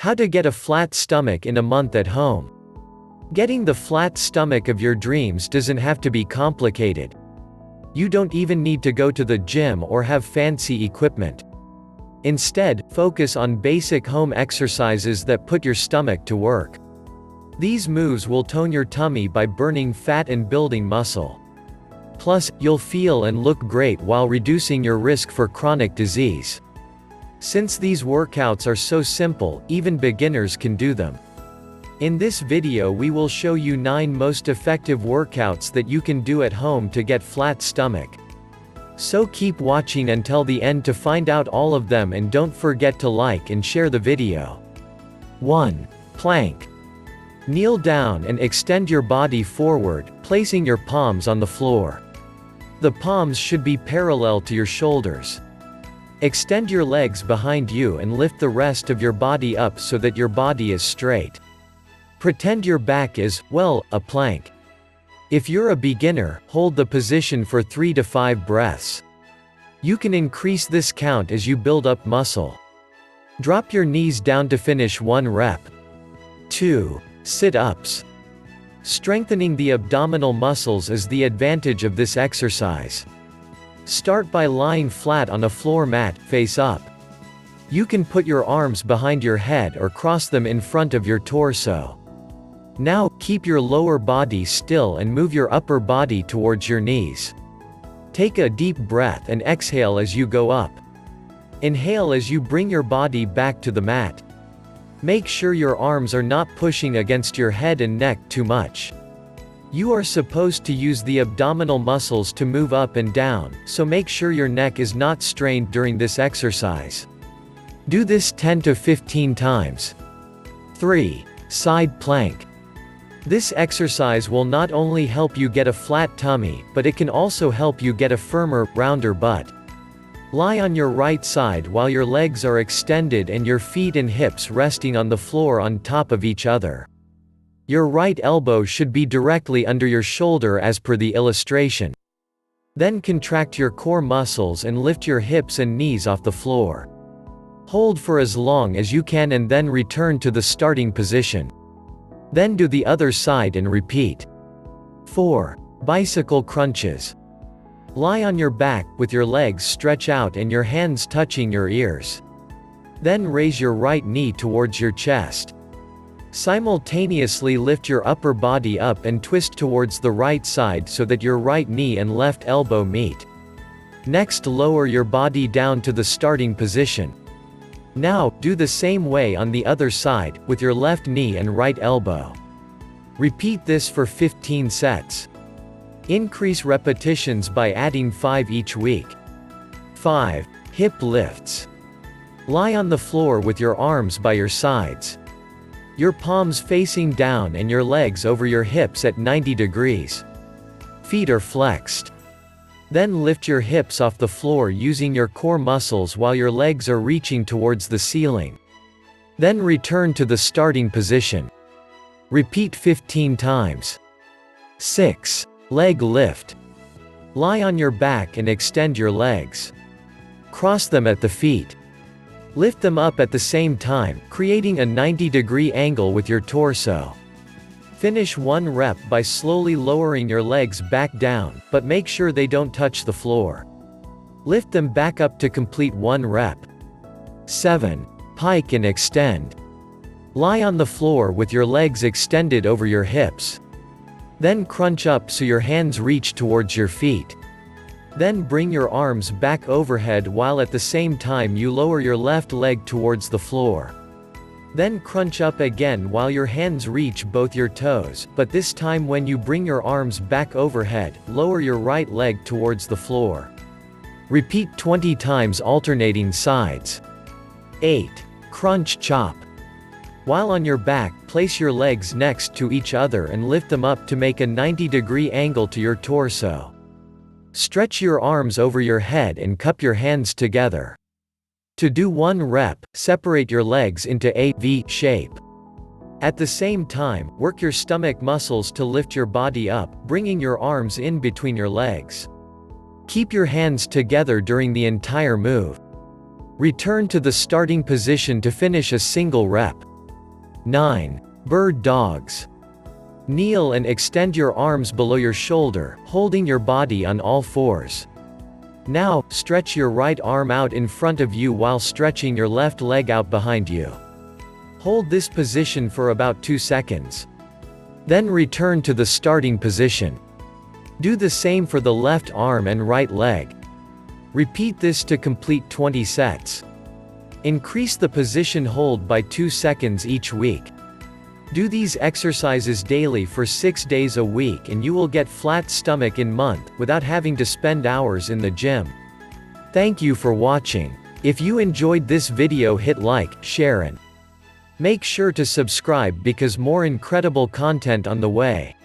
How to get a flat stomach in a month at home. Getting the flat stomach of your dreams doesn't have to be complicated. You don't even need to go to the gym or have fancy equipment. Instead, focus on basic home exercises that put your stomach to work. These moves will tone your tummy by burning fat and building muscle. Plus, you'll feel and look great while reducing your risk for chronic disease. Since these workouts are so simple, even beginners can do them. In this video we will show you 9 most effective workouts that you can do at home to get flat stomach. So keep watching until the end to find out all of them, and don't forget to like and share the video. 1. Plank. Kneel down and extend your body forward, placing your palms on the floor. The palms should be parallel to your shoulders. Extend your legs behind you and lift the rest of your body up so that your body is straight. Pretend your back is, well, a plank. If you're a beginner, hold the position for 3 to 5 breaths. You can increase this count as you build up muscle. Drop your knees down to finish 1 rep. 2. Sit-ups. Strengthening the abdominal muscles is the advantage of this exercise. Start by lying flat on a floor mat, face up. You can put your arms behind your head or cross them in front of your torso. Now, keep your lower body still and move your upper body towards your knees. Take a deep breath and exhale as you go up. Inhale as you bring your body back to the mat. Make sure your arms are not pushing against your head and neck too much. You are supposed to use the abdominal muscles to move up and down, so make sure your neck is not strained during this exercise. Do this 10 to 15 times. 3. Side plank. This exercise will not only help you get a flat tummy, but it can also help you get a firmer, rounder butt. Lie on your right side while your legs are extended and your feet and hips resting on the floor on top of each other. Your right elbow should be directly under your shoulder as per the illustration. Then contract your core muscles and lift your hips and knees off the floor. Hold for as long as you can and then return to the starting position. Then do the other side and repeat. 4. Bicycle crunches. Lie on your back, with your legs stretched out and your hands touching your ears. Then raise your right knee towards your chest. Simultaneously lift your upper body up and twist towards the right side so that your right knee and left elbow meet. Next, lower your body down to the starting position. Now, do the same way on the other side, with your left knee and right elbow. Repeat this for 15 sets. Increase repetitions by adding 5 each week. 5. Hip lifts. Lie on the floor with your arms by your sides. Your palms facing down and your legs over your hips at 90 degrees. Feet are flexed. Then lift your hips off the floor using your core muscles while your legs are reaching towards the ceiling. Then return to the starting position. Repeat 15 times. 6. Leg lift. Lie on your back and extend your legs. Cross them at the feet. Lift them up at the same time, creating a 90-degree angle with your torso. Finish 1 rep by slowly lowering your legs back down, but make sure they don't touch the floor. Lift them back up to complete 1 rep. 7. Pike and extend. Lie on the floor with your legs extended over your hips. Then crunch up so your hands reach towards your feet. Then bring your arms back overhead while at the same time you lower your left leg towards the floor. Then crunch up again while your hands reach both your toes, but this time when you bring your arms back overhead, lower your right leg towards the floor. Repeat 20 times alternating sides. 8. Crunch chop. While on your back, place your legs next to each other and lift them up to make a 90-degree angle to your torso. Stretch your arms over your head and cup your hands together. To do 1 rep, separate your legs into a V shape. At the same time, work your stomach muscles to lift your body up, bringing your arms in between your legs. Keep your hands together during the entire move. Return to the starting position to finish a single rep. 9. Bird dogs. Kneel and extend your arms below your shoulder, holding your body on all fours. Now, stretch your right arm out in front of you while stretching your left leg out behind you. Hold this position for about 2 seconds. Then return to the starting position. Do the same for the left arm and right leg. Repeat this to complete 20 sets. Increase the position hold by 2 seconds each week. Do these exercises daily for 6 days a week and you will get flat stomach in month, without having to spend hours in the gym. Thank you for watching. If you enjoyed this video, hit like, share and make sure to subscribe because more incredible content on the way.